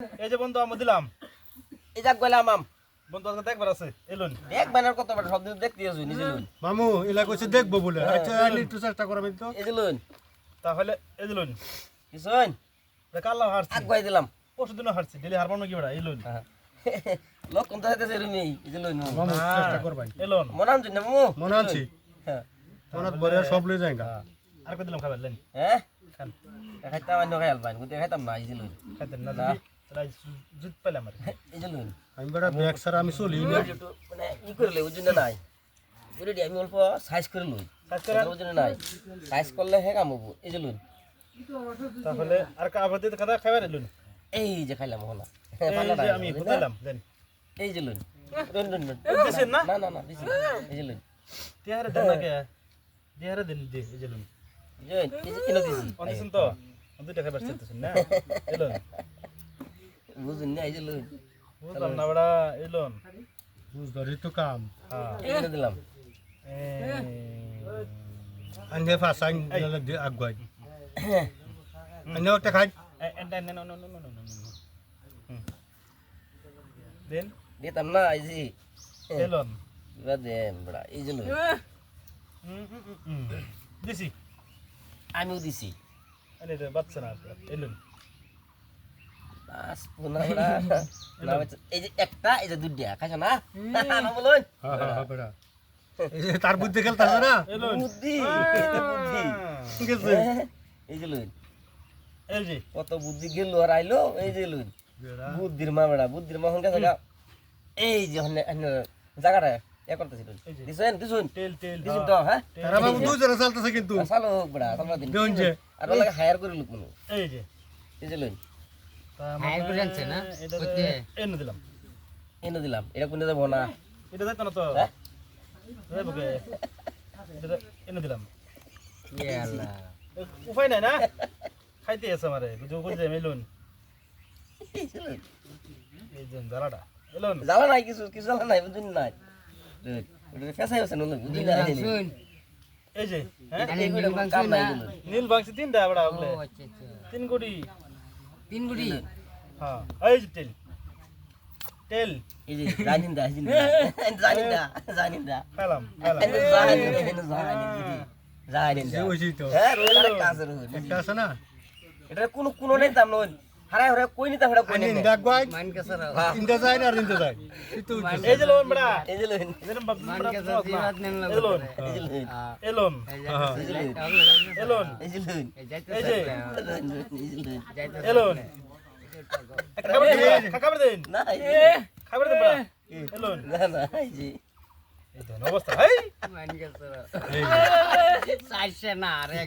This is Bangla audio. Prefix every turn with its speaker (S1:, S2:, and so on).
S1: এই যে বন্ধু আমি দিলাম
S2: এই যাক গেলাম আম
S1: বন্ধু আজকে দেখবার আছে এলুন
S2: দেখ বানার কত বড় শব্দ দেখতে আছো নিজে লুন
S3: মামু এলা কইছে দেখবো বলে আচ্ছা আমি একটু চেষ্টা করবেন তো
S2: এই যে লুন
S1: তাহলে এই দিলুন
S2: কিছুন
S1: কাল্লা হারছি
S2: আগ গাই দিলাম
S1: পরশু দিনও হারছি ডেলি হারবানো কি বড়া এলুন
S2: লোক কোন তাইতে রুমি এই যে লুন
S3: মামু চেষ্টা করবেন
S1: এলুন
S2: মন আনছ না মামু
S3: মনে আছি
S2: হ্যাঁ
S3: মনত বরে সব লই যায়গা
S1: আর কই দিলাম খাবার লেন
S2: হ্যাঁ
S1: খান
S2: খাইতাম আন্য খাইল বাইন গুতে খাইতাম না এই যে লুন
S1: খাইতেন না যদি তাই জিত পেলাম আর
S2: এই যে লুন
S3: আমি বড় ব্যাগ ছাড়া আমি চলি না
S2: মানে ই করলে ওই জন্য নাই বুঝলি আমি অল্প সাইজ করে লই
S1: সাইজ করে
S2: ওই জন্য নাই সাইজ করলে হে কাম হবো এই যে লুন
S1: তাহলে আর কা আবার দিতে খাতা খাবার এলুন
S2: এই যে খাইলাম হলা
S1: এই যে আমি খুদাইলাম দেন
S2: এই যে লুন রন রন রন
S1: দিছেন না
S2: না না না দিছি এই যে লুন
S1: টিয়ারে দেন না কে টিয়ারে দেন দি এই যে লুন
S2: যে এই যে কিলো দিছি
S1: অনদিছেন তো দুইটা খাবার চাইতেছেন না এলুন
S2: বুঝুন না এই যে লুন
S1: বুঝলাম না বড়া এলুন
S3: বুঝ ধরি তো কাম
S1: হ্যাঁ
S2: এই দিলাম
S3: আনলে ফাস আইন দিলে আগুয়াই আইনে একটা খাই
S1: দেন
S2: দিতাম না এই যে
S1: এলন
S2: দেন বড়া এই যে লুন
S1: দিছি
S2: আমিও দিছি
S1: আরে রে বাচ্চা না এলন
S2: বাস পুনা বড়া না এই যে একটা এই যে দুইটা খাইছ না না বলুন
S3: হ্যাঁ হ্যাঁ বড়া এই যে তার বুদ্ধি খেলতাছে না
S1: এলন
S2: বুদ্ধি এই যে বুদ্ধি
S3: ঠিক আছে
S2: এই যে লুন
S1: এই যে
S2: কত বুদ্ধি গেল আর আইলো এই যে লুন বুদ্ধির মা বড়া বুদ্ধির মা হঙ্কা জায়গা এই যে জায়গাটা এ করতেছি দিছেন দিছুন
S1: তেল তেল
S2: দিছুন তো হ্যাঁ
S3: তারা বাবু দুই জনে চলতেছে কিন্তু
S2: চালো হোক বড়া তোমরা দিন
S3: দেখুন যে
S2: আর লাগে হায়ার করে লুক মনে
S1: এই যে
S2: এই যে লুন
S1: হায়ার করে আনছে না এটা এনে দিলাম
S2: এনে দিলাম এটা কোনে যাব না
S1: এটা যাইতো না তো
S2: হ্যাঁ
S1: এই বকে এটা এনে দিলাম
S2: ইয়ে আল্লাহ
S1: উপায় নাই না খাইতে আছে আমারে বুঝো বুঝে মেলুন
S2: এই যে লুন
S1: এই যে জ্বালাটা এলন
S2: জ্বালা নাই কিছু কিছু জ্বালা নাই বুঝুন নাই ওটা ফেসাই আছে নলে বুঝুন না
S1: এই যে হ্যাঁ
S2: এইগুলো কাম নাই দিল
S1: নীল বাংশি তিনটা বড়া বলে তিন কোটি হ্যাঁ এই যে তেল তেল
S2: এই যে জানিন্দা জানিন্দা
S1: পেলাম
S3: যে হইছি তো
S2: হ্যাঁ রোলার কাজ রো
S3: একটা আছে না
S2: এটা কোন নেই দাম নয় হারাই হারাই কই নিতা হড়া কই
S3: আইন
S2: নেই
S3: দেখবাই তিনটা যায় না আর তিনটা যায় কিন্তু
S1: এই যে লোন বড়া
S2: এই যে লইন
S1: এরম বাপ বড়া এলন
S2: এই যে লইন
S1: এলন
S2: এই যে লইন
S1: এলন
S2: এই যে লইন
S1: এই যে
S2: এই যে লইন
S1: এলন খাবার দেন
S2: না
S1: খাবার দেন বড়া এলন
S2: না না এই যে
S1: এই তো অবস্থা এই
S3: এই
S2: সাইছে না আরে